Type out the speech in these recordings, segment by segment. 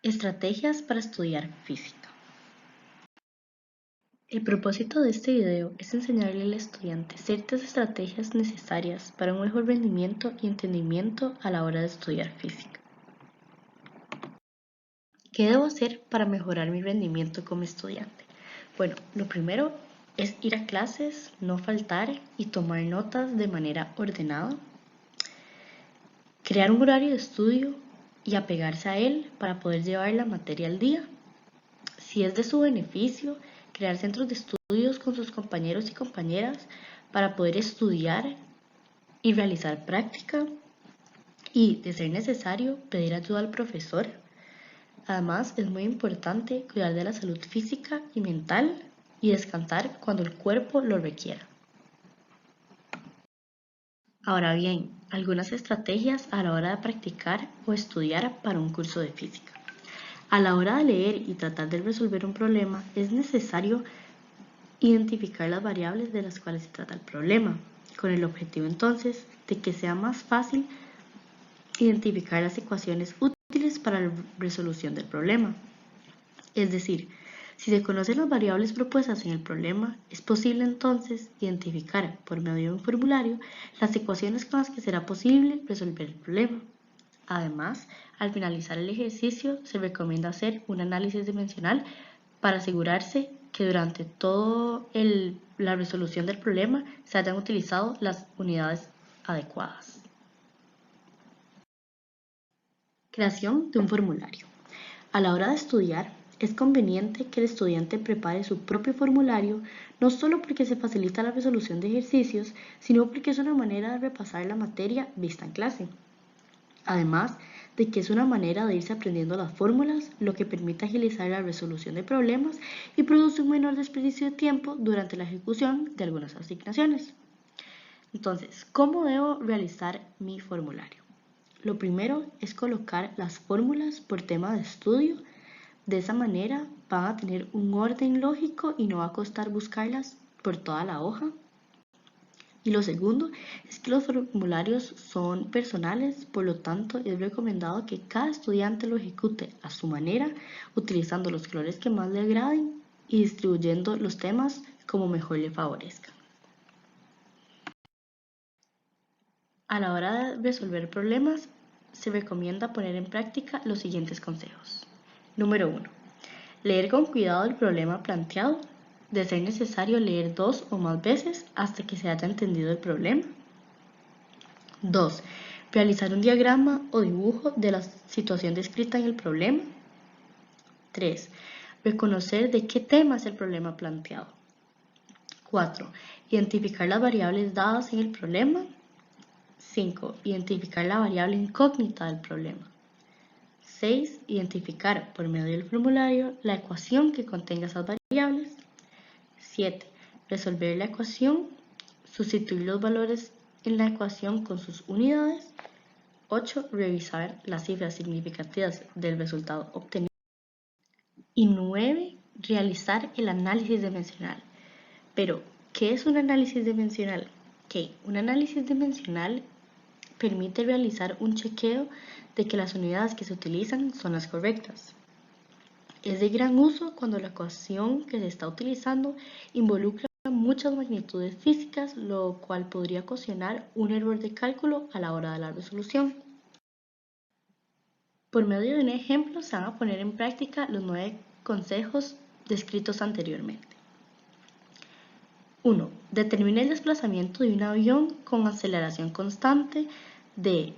Estrategias para estudiar física. El propósito de este video es enseñarle al estudiante ciertas estrategias necesarias para un mejor rendimiento y entendimiento a la hora de estudiar física. ¿Qué debo hacer para mejorar mi rendimiento como estudiante? Bueno, lo primero es ir a clases, no faltar y tomar notas de manera ordenada. Crear un horario de estudio y apegarse a él para poder llevar la materia al día. Si es de su beneficio, crear centros de estudios con sus compañeros y compañeras para poder estudiar y realizar práctica y, de ser necesario, pedir ayuda al profesor. Además, es muy importante cuidar de la salud física y mental y descansar cuando el cuerpo lo requiera. Ahora bien, algunas estrategias a la hora de practicar o estudiar para un curso de física. A la hora de leer y tratar de resolver un problema, es necesario identificar las variables de las cuales se trata el problema, con el objetivo entonces de que sea más fácil identificar las ecuaciones útiles para la resolución del problema. Es decir, si se conocen las variables propuestas en el problema, es posible entonces identificar por medio de un formulario las ecuaciones con las que será posible resolver el problema. Además, al finalizar el ejercicio se recomienda hacer un análisis dimensional para asegurarse que durante toda la resolución del problema se hayan utilizado las unidades adecuadas. Creación de un formulario. A la hora de estudiar, es conveniente que el estudiante prepare su propio formulario, no solo porque se facilita la resolución de ejercicios, sino porque es una manera de repasar la materia vista en clase. Además de que es una manera de irse aprendiendo las fórmulas, lo que permite agilizar la resolución de problemas y produce un menor desperdicio de tiempo durante la ejecución de algunas asignaciones. Entonces, ¿cómo debo realizar mi formulario? Lo primero es colocar las fórmulas por tema de estudio. De esa manera van a tener un orden lógico y no va a costar buscarlas por toda la hoja. Y lo segundo es que los formularios son personales, por lo tanto es recomendado que cada estudiante lo ejecute a su manera, utilizando los colores que más le agraden y distribuyendo los temas como mejor le favorezca. A la hora de resolver problemas, se recomienda poner en práctica los siguientes consejos. Número 1. Leer con cuidado el problema planteado. De ser necesario, leer 2 o más veces hasta que se haya entendido el problema. 2. Realizar un diagrama o dibujo de la situación descrita en el problema. 3. Reconocer de qué tema es el problema planteado. 4. Identificar las variables dadas en el problema. 5. Identificar la variable incógnita del problema. 6. Identificar por medio del formulario la ecuación que contenga esas variables. 7. Resolver la ecuación, sustituir los valores en la ecuación con sus unidades. 8. Revisar las cifras significativas del resultado obtenido. Y 9. Realizar el análisis dimensional. Pero, ¿qué es un análisis dimensional? Un análisis dimensional permite realizar un chequeo de que las unidades que se utilizan son las correctas. Es de gran uso cuando la ecuación que se está utilizando involucra muchas magnitudes físicas, lo cual podría ocasionar un error de cálculo a la hora de la resolución. Por medio de un ejemplo se van a poner en práctica los 9 consejos descritos anteriormente. 1. Determine el desplazamiento de un avión con aceleración constante de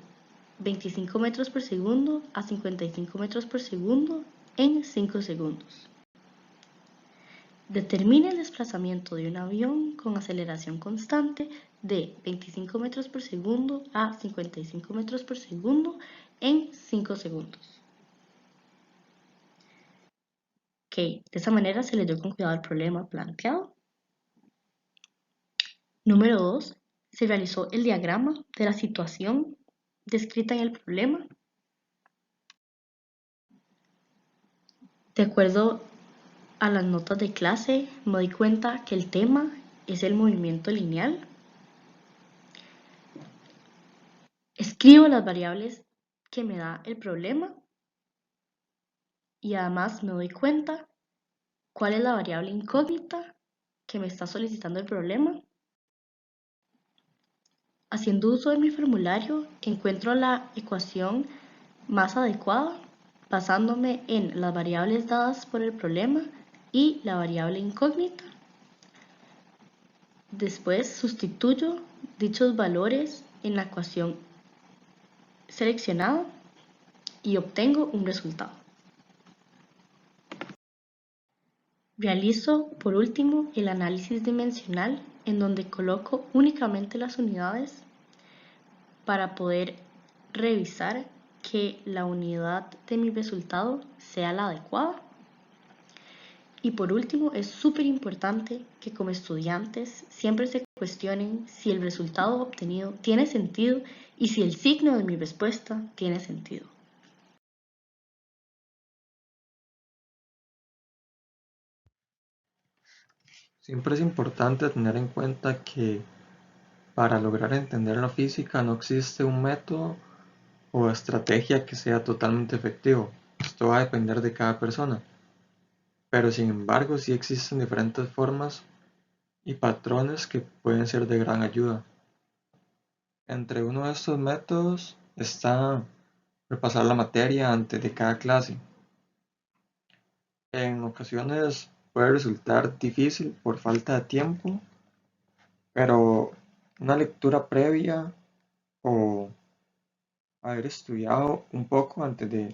25 metros por segundo a 55 metros por segundo en 5 segundos. Determine el desplazamiento de un avión con aceleración constante de 25 metros por segundo a 55 metros por segundo en 5 segundos. De esa manera se leyó con cuidado el problema planteado. Número 2. Se realizó el diagrama de la situación descrita en el problema. De acuerdo a las notas de clase, me doy cuenta que el tema es el movimiento lineal. Escribo las variables que me da el problema. y además me doy cuenta cuál es la variable incógnita que me está solicitando el problema. Haciendo uso de mi formulario, encuentro la ecuación más adecuada basándome en las variables dadas por el problema y la variable incógnita. Después sustituyo dichos valores en la ecuación seleccionada y obtengo un resultado. Realizo, por último, el análisis dimensional en donde coloco únicamente las unidades para poder revisar que la unidad de mi resultado sea la adecuada. Y por último, es súper importante que como estudiantes siempre se cuestionen si el resultado obtenido tiene sentido y si el signo de mi respuesta tiene sentido. Siempre es importante tener en cuenta que para lograr entender la física no existe un método o estrategia que sea totalmente efectivo. Esto va a depender de cada persona. Pero sin embargo, sí existen diferentes formas y patrones que pueden ser de gran ayuda. Entre uno de estos métodos está repasar la materia antes de cada clase. En ocasiones puede resultar difícil por falta de tiempo, pero una lectura previa o haber estudiado un poco antes de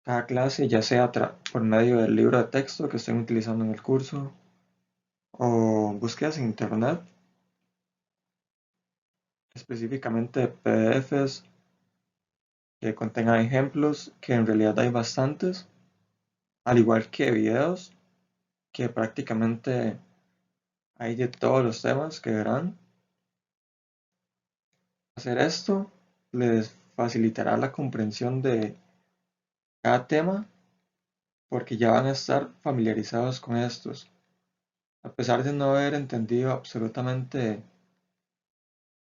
cada clase, ya sea por medio del libro de texto que estén utilizando en el curso o búsquedas en internet, específicamente de PDFs que contengan ejemplos, que en realidad hay bastantes, al igual que videos, que prácticamente hay de todos los temas que verán. Hacer esto les facilitará la comprensión de cada tema porque ya van a estar familiarizados con estos. A pesar de no haber entendido absolutamente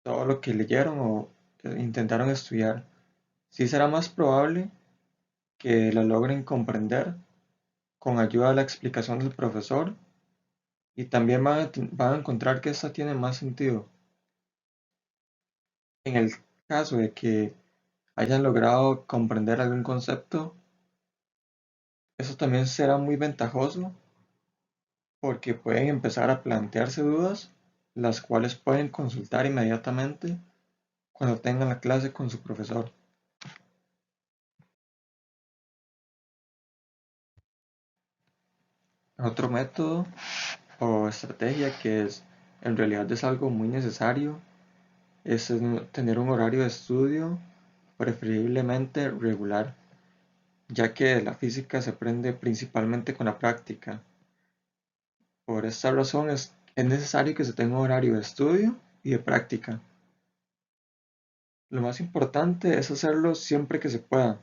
todo lo que leyeron o intentaron estudiar, sí será más probable que lo logren comprender con ayuda de la explicación del profesor y también van a encontrar que esta tiene más sentido. En el caso de que hayan logrado comprender algún concepto, eso también será muy ventajoso porque pueden empezar a plantearse dudas, las cuales pueden consultar inmediatamente cuando tengan la clase con su profesor. Otro método o estrategia que en realidad es algo muy necesario es tener un horario de estudio preferiblemente regular, ya que la física se aprende principalmente con la práctica. Por esta razón es necesario que se tenga un horario de estudio y de práctica. Lo más importante es hacerlo siempre que se pueda,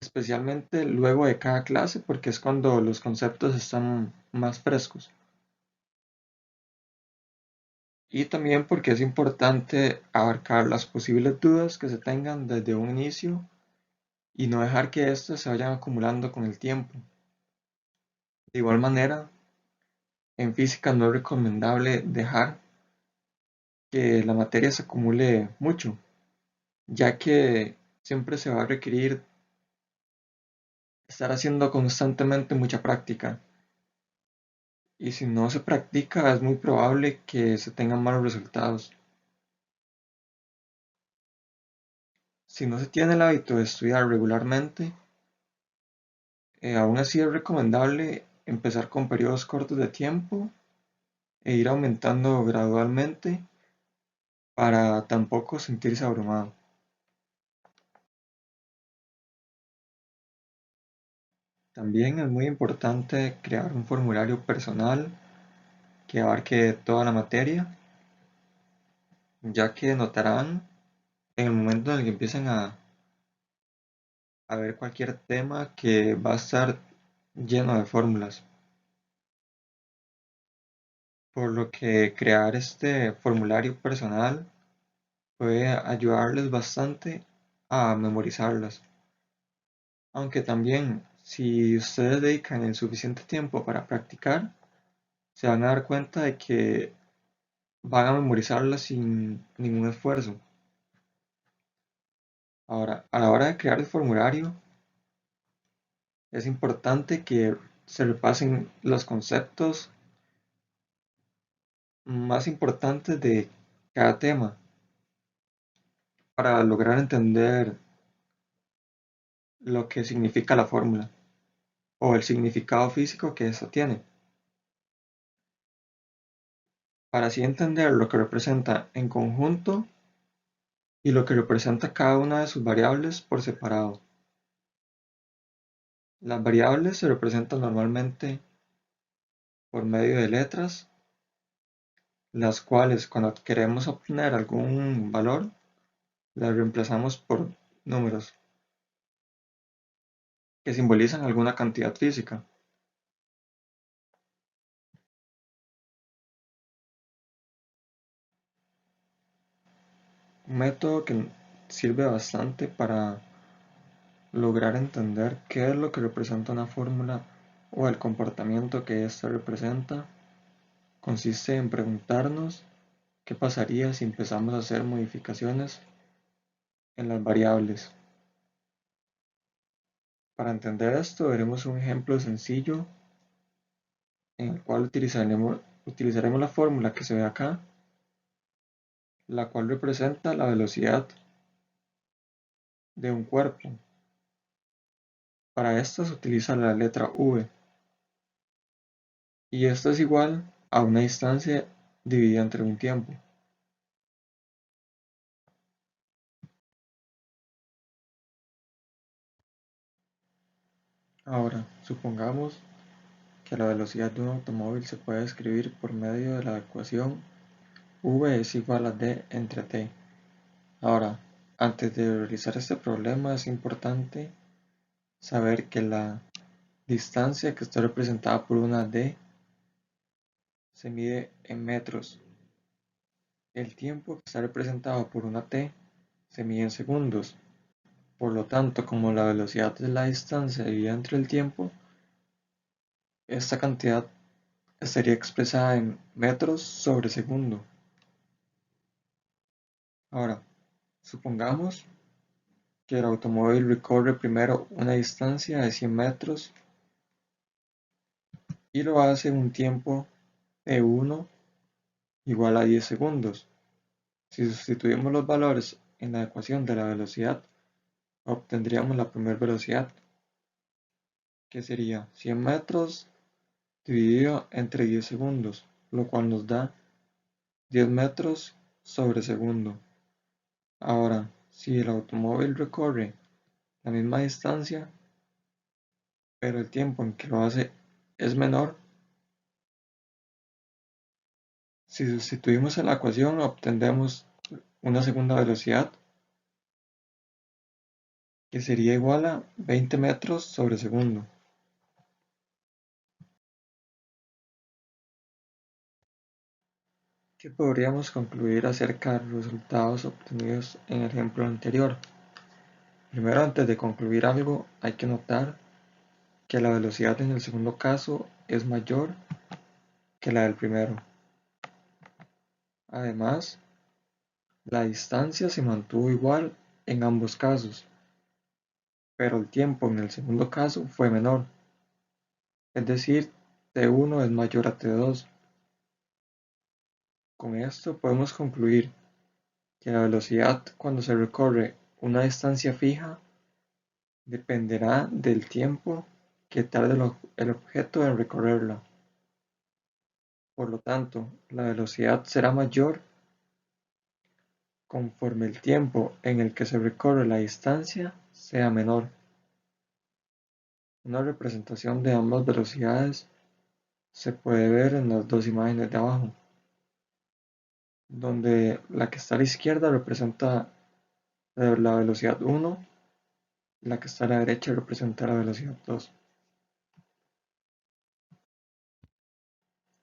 especialmente luego de cada clase porque es cuando los conceptos están más frescos. Y también porque es importante abarcar las posibles dudas que se tengan desde un inicio y no dejar que éstas se vayan acumulando con el tiempo. De igual manera, en física no es recomendable dejar que la materia se acumule mucho, ya que siempre se va a requerir estar haciendo constantemente mucha práctica. Y si no se practica, es muy probable que se tengan malos resultados. Si no se tiene el hábito de estudiar regularmente, aún así es recomendable empezar con periodos cortos de tiempo e ir aumentando gradualmente para tampoco sentirse abrumado. También es muy importante crear un formulario personal que abarque toda la materia, ya que notarán en el momento en el que empiecen a ver cualquier tema que va a estar lleno de fórmulas, por lo que crear este formulario personal puede ayudarles bastante a memorizarlas. Aunque también, si ustedes dedican el suficiente tiempo para practicar, se van a dar cuenta de que van a memorizarla sin ningún esfuerzo. Ahora, a la hora de crear el formulario, es importante que se repasen los conceptos más importantes de cada tema para lograr entender lo que significa la fórmula o el significado físico que ésta tiene, para así entender lo que representa en conjunto y lo que representa cada una de sus variables por separado. Las variables se representan normalmente por medio de letras, las cuales cuando queremos obtener algún valor, las reemplazamos por números que simbolizan alguna cantidad física. Un método que sirve bastante para lograr entender qué es lo que representa una fórmula o el comportamiento que ésta representa consiste en preguntarnos qué pasaría si empezamos a hacer modificaciones en las variables. Para entender esto, veremos un ejemplo sencillo en el cual utilizaremos la fórmula que se ve acá, la cual representa la velocidad de un cuerpo. Para esto se utiliza la letra v, y esto es igual a una distancia dividida entre un tiempo. Ahora, supongamos que la velocidad de un automóvil se puede escribir por medio de la ecuación v es igual a d entre t. Ahora, antes de realizar este problema es importante saber que la distancia que está representada por una d se mide en metros. El tiempo que está representado por una t se mide en segundos. Por lo tanto, como la velocidad es la distancia dividida entre el tiempo, esta cantidad estaría expresada en metros sobre segundo. Ahora, supongamos que el automóvil recorre primero una distancia de 100 metros y lo hace en un tiempo de 1 igual a 10 segundos. Si sustituimos los valores en la ecuación de la velocidad, obtendríamos la primera velocidad, que sería 100 metros dividido entre 10 segundos, lo cual nos da 10 metros sobre segundo. Ahora, si el automóvil recorre la misma distancia, pero el tiempo en que lo hace es menor, si sustituimos en la ecuación obtendremos una segunda velocidad que sería igual a 20 metros sobre segundo. ¿Qué podríamos concluir acerca de los resultados obtenidos en el ejemplo anterior? Primero, antes de concluir algo, hay que notar que la velocidad en el segundo caso es mayor que la del primero. Además, la distancia se mantuvo igual en ambos casos, pero el tiempo en el segundo caso fue menor, es decir, T1 es mayor a T2. Con esto podemos concluir que la velocidad cuando se recorre una distancia fija dependerá del tiempo que tarde el objeto en recorrerla. Por lo tanto, la velocidad será mayor conforme el tiempo en el que se recorre la distancia sea menor. Una representación de ambas velocidades se puede ver en las dos imágenes de abajo, donde la que está a la izquierda representa la velocidad 1 y la que está a la derecha representa la velocidad 2.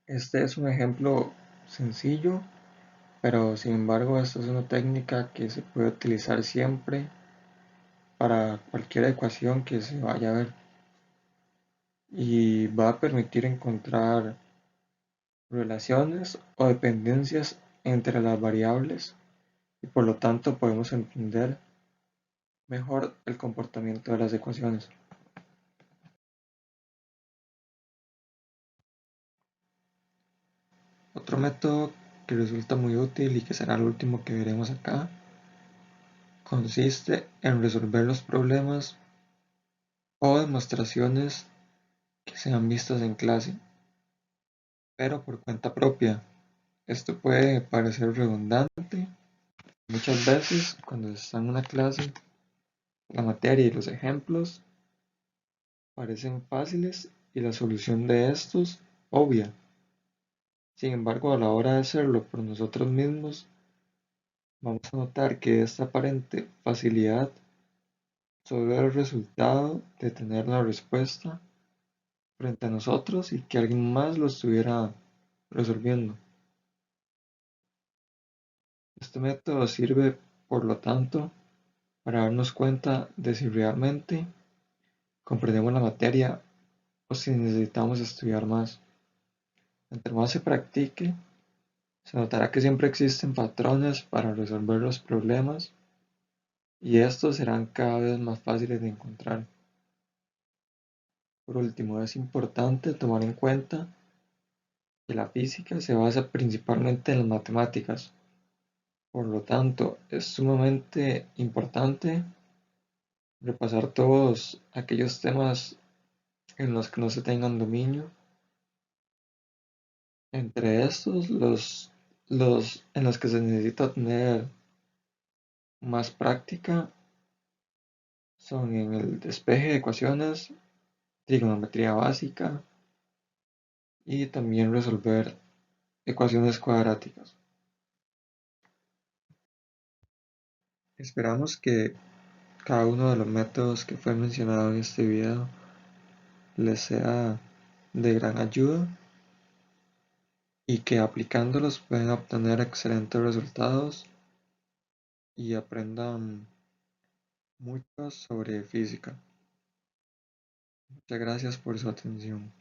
Este es un ejemplo sencillo, pero sin embargo esta es una técnica que se puede utilizar siempre para cualquier ecuación que se vaya a ver y va a permitir encontrar relaciones o dependencias entre las variables y por lo tanto podemos entender mejor el comportamiento de las ecuaciones. Otro método que resulta muy útil y que será el último que veremos acá consiste en resolver los problemas o demostraciones que sean vistas en clase, pero por cuenta propia. Esto puede parecer redundante. Muchas veces cuando está en una clase, la materia y los ejemplos parecen fáciles y la solución de estos obvia. Sin embargo, a la hora de hacerlo por nosotros mismos, vamos a notar que esta aparente facilidad solo es el resultado de tener la respuesta frente a nosotros y que alguien más lo estuviera resolviendo. Este método sirve, por lo tanto, para darnos cuenta de si realmente comprendemos la materia o si necesitamos estudiar más. Entre más se practique, se notará que siempre existen patrones para resolver los problemas y estos serán cada vez más fáciles de encontrar. Por último, es importante tomar en cuenta que la física se basa principalmente en las matemáticas. Por lo tanto, es sumamente importante repasar todos aquellos temas en los que no se tengan dominio. Entre estos, los en los que se necesita tener más práctica son en el despeje de ecuaciones, trigonometría básica y también resolver ecuaciones cuadráticas. Esperamos que cada uno de los métodos que fue mencionado en este video les sea de gran ayuda y que aplicándolos pueden obtener excelentes resultados y aprendan mucho sobre física. Muchas gracias por su atención.